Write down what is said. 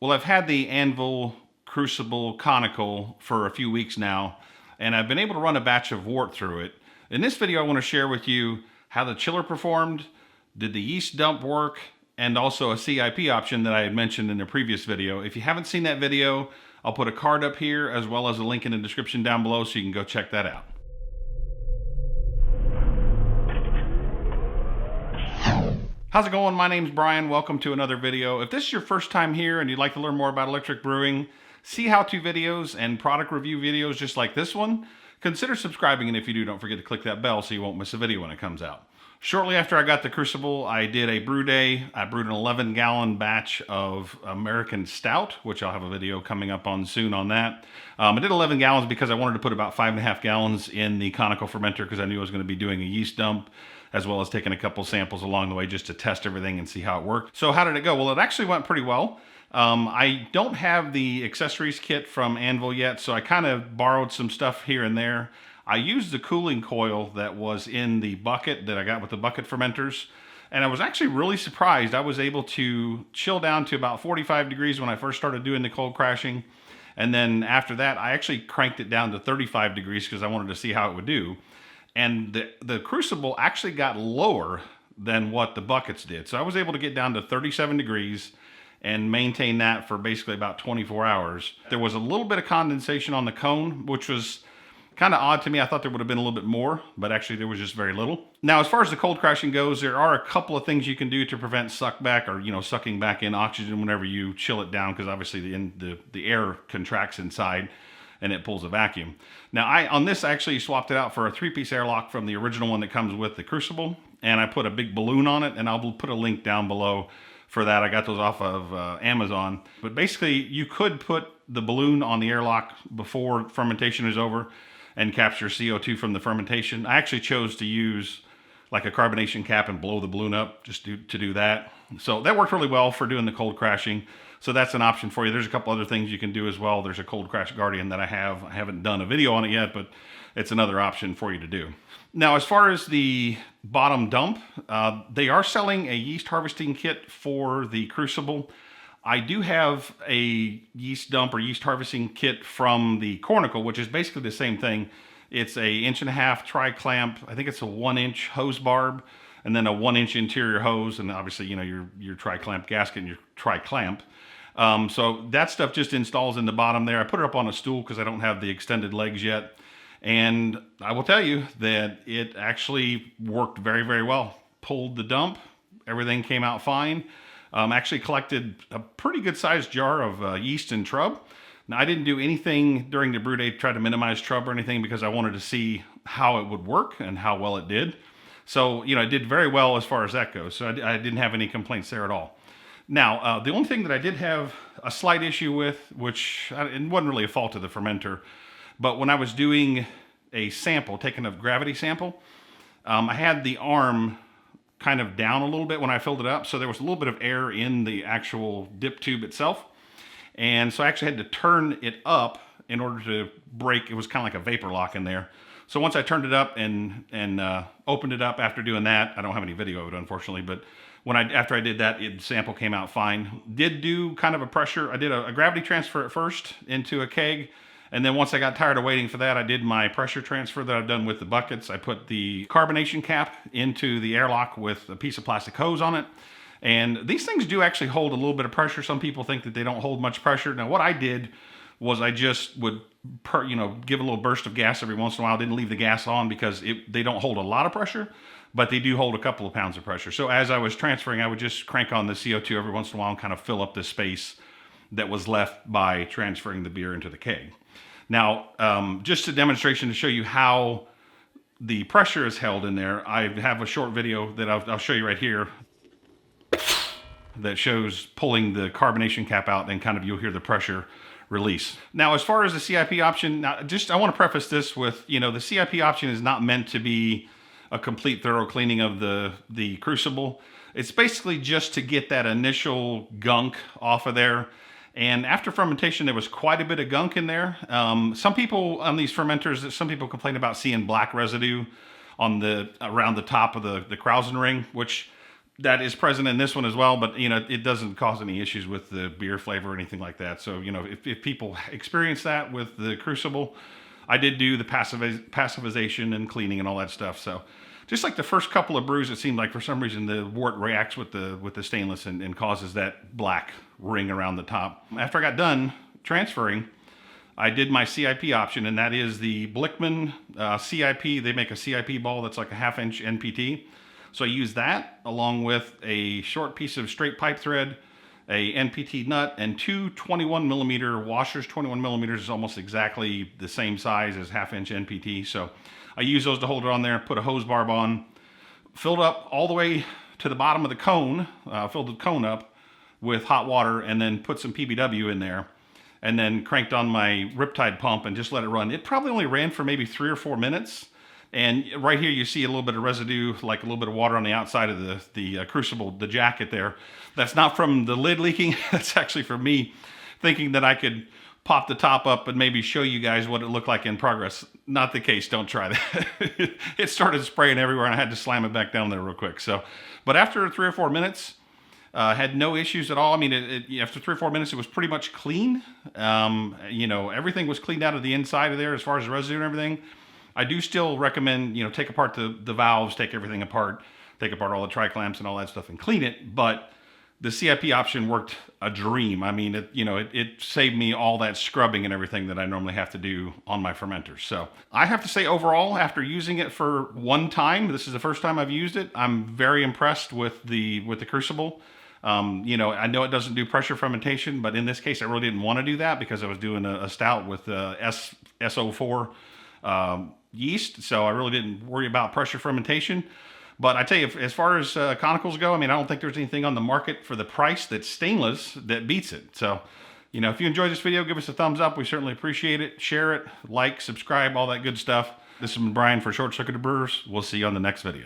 Well, I've had the Anvil Crucible conical for a few weeks now, and I've been able to run a batch of wort through it. In this video, I want to share with you how the chiller performed, did the yeast dump work, and also a CIP option that I had mentioned in a previous video. If you haven't seen that video, I'll put a card up here as well as a link in the description down below so you can go check that out. How's it going? My name's Brian. Welcome to another video. If this is your first time here and you'd like to learn more about electric brewing, see how-to videos and product review videos just like this one, consider subscribing, and if you do, don't forget to click that bell so you won't miss a video when it comes out. Shortly after I got the Crucible, I did a brew day. I brewed an 11-gallon batch of American Stout, which I'll have a video coming up on soon on that. I did 11 gallons because I wanted to put about 5.5 gallons in the conical fermenter because I knew I was going to be doing a yeast dump, as well as taking a couple samples along the way just to test everything and see how it worked. So how did it go? Well, it actually went pretty well. I don't have the accessories kit from Anvil yet, so I kind of borrowed some stuff here and there. I used the cooling coil that was in the bucket that I got with the bucket fermenters, and I was actually really surprised. I was able to chill down to about 45 degrees when I first started doing the cold crashing, and then after that, I actually cranked it down to 35 degrees because I wanted to see how it would do. And the Crucible actually got lower than what the buckets did. So I was able to get down to 37 degrees and maintain that for basically about 24 hours. There was a little bit of condensation on the cone, which was kind of odd to me. I thought there would have been a little bit more, but actually there was just very little. Now, as far as the cold crashing goes, there are a couple of things you can do to prevent suckback or, sucking back in oxygen whenever you chill it down, because obviously the air contracts inside and it pulls a vacuum. Now, on this, I actually swapped it out for a 3-piece airlock from the original one that comes with the Crucible, and I put a big balloon on it, and I'll put a link down below for that. I got those off of Amazon. But basically, you could put the balloon on the airlock before fermentation is over and capture CO2 from the fermentation. I actually chose to use like a carbonation cap and blow the balloon up just to do that. So that worked really well for doing the cold crashing. So that's an option for you. There's a couple other things you can do as well. There's a cold crash Guardian that I have. I haven't done a video on it yet, but it's another option for you to do. Now, as far as the bottom dump, they are selling a yeast harvesting kit for the Crucible. I do have a yeast dump or yeast harvesting kit from the Cornicle, which is basically the same thing. It's a 1.5-inch tri-clamp. I think it's a 1-inch hose barb, and then a 1-inch interior hose, and obviously, your tri-clamp gasket and your tri-clamp. So that stuff just installs in the bottom there. I put it up on a stool because I don't have the extended legs yet. And I will tell you that it actually worked very, very well. Pulled the dump, everything came out fine. Actually collected a pretty good sized jar of yeast and trub. Now, I didn't do anything during the brew day to try to minimize trub or anything because I wanted to see how it would work and how well it did. So, it did very well as far as that goes. So I didn't have any complaints there at all. Now, the only thing that I did have a slight issue with, which it wasn't really a fault of the fermenter, but when I was doing a sample, taking a gravity sample, I had the arm kind of down a little bit when I filled it up. So there was a little bit of air in the actual dip tube itself. And so I actually had to turn it up in order to break. It was kind of like a vapor lock in there. So once I turned it up and opened it up after doing that, I don't have any video of it, unfortunately, but after I did that, the sample came out fine. Did do kind of a pressure. I did a gravity transfer at first into a keg. And then once I got tired of waiting for that, I did my pressure transfer that I've done with the buckets. I put the carbonation cap into the airlock with a piece of plastic hose on it. And these things do actually hold a little bit of pressure. Some people think that they don't hold much pressure. Now, what I did was I just would, give a little burst of gas every once in a while. Didn't leave the gas on because they don't hold a lot of pressure, but they do hold a couple of pounds of pressure. So as I was transferring, I would just crank on the CO2 every once in a while and kind of fill up the space that was left by transferring the beer into the keg. Now, just a demonstration to show you how the pressure is held in there, I have a short video that I'll show you right here that shows pulling the carbonation cap out, and kind of you'll hear the pressure release. Now, as far as the CIP option, I want to preface this with, the CIP option is not meant to be a complete thorough cleaning of the Crucible. It's basically just to get that initial gunk off of there. And after fermentation, there was quite a bit of gunk in there. Some people on these fermenters, some people complain about seeing black residue around the top of the krausen ring, which that is present in this one as well, but it doesn't cause any issues with the beer flavor or anything like that. So if people experience that with the Crucible, I did do the passivization and cleaning and all that stuff. So just like the first couple of brews, it seemed like for some reason the wort reacts with the stainless and causes that black ring around the top. After I got done transferring, I did my CIP option, and that is the Blickman CIP. They make a CIP ball that's like a 1/2 inch NPT. So I use that along with a short piece of straight pipe thread, a NPT nut, and two 21 millimeter washers. 21 millimeters is almost exactly the same size as 1/2 inch NPT. So I use those to hold it on there, put a hose barb on, filled up all the way to the bottom of the cone, filled the cone up with hot water, and then put some PBW in there, and then cranked on my Riptide pump and just let it run. It probably only ran for maybe 3 or 4 minutes. And right here you see a little bit of residue, like a little bit of water on the outside of the Crucible, the jacket there. That's not from the lid leaking. That's actually from me thinking that I could pop the top up and maybe show you guys what it looked like in progress. Not the case. Don't try that. It started spraying everywhere, and I had to slam it back down there real quick. So, but after 3 or 4 minutes, had no issues at all. I mean, after 3 or 4 minutes, it was pretty much clean. Everything was cleaned out of the inside of there as far as the residue and everything. I do still recommend, take apart the valves, take everything apart, take apart all the tri-clamps and all that stuff and clean it. But the CIP option worked a dream. I mean, it saved me all that scrubbing and everything that I normally have to do on my fermenters. So I have to say overall, after using it for one time, this is the first time I've used it, I'm very impressed with the Crucible. I know it doesn't do pressure fermentation, but in this case, I really didn't want to do that because I was doing a stout with SO4 yeast, so I really didn't worry about pressure fermentation. But I tell you, as far as conicals go, I mean, I don't think there's anything on the market for the price that's stainless that beats it. So, if you enjoyed this video, give us a thumbs up. We certainly appreciate it. Share it, like, subscribe, all that good stuff. This has been Brian for Short Circuited Brewers. We'll see you on the next video.